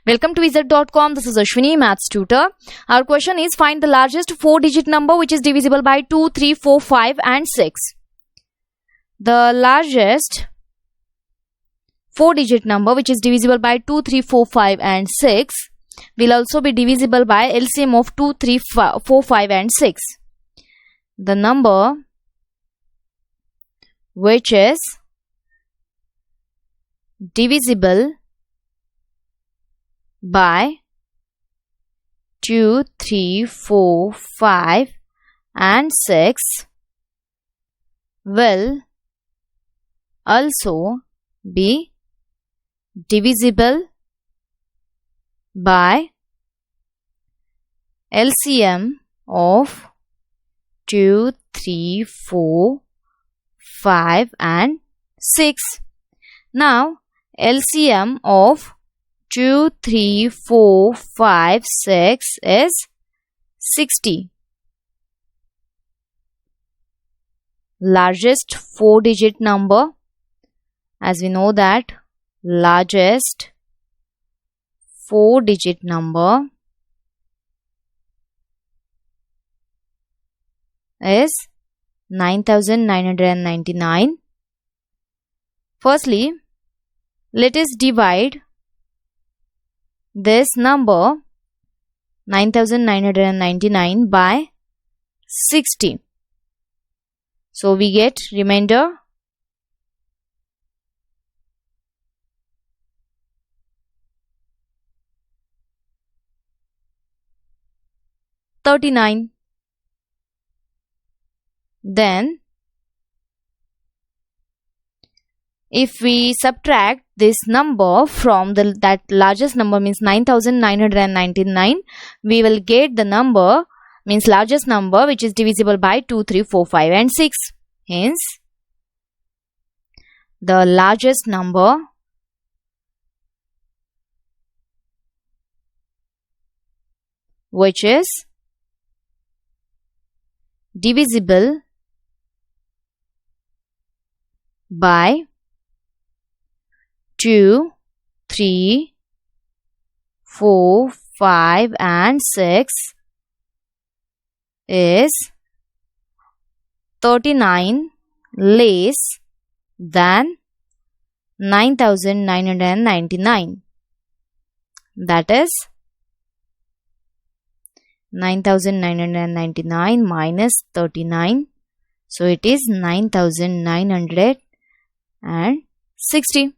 Welcome to Wizard.com. This is Ashwini, Maths tutor. Our question is, find the largest 4-digit number which is divisible by 2, 3, 4, 5 and 6. The largest 4-digit number which is divisible by 2, 3, 4, 5 and 6 will also be divisible by LCM of 2, 3, 4, 5 and 6. The number which is divisible by 2, 3, 4, 5 and 6 will also be divisible by LCM of 2, 3, 4, 5 and 6. Now LCM of 2, 3, 4, 5, 6 is 60. Largest 4-digit number, as we know that largest 4-digit number is 9999. Firstly, let us divide this number 9999 by 60. So we get remainder 39. Then if we subtract this number from that largest number, means 9999, we will get the number, means largest number which is divisible by 2, 3, 4, 5 and 6. Hence, the largest number which is divisible by 2, 3, 4, 5 and 6 is 39 less than 9999. That is 9999 minus 39. So it is 9960.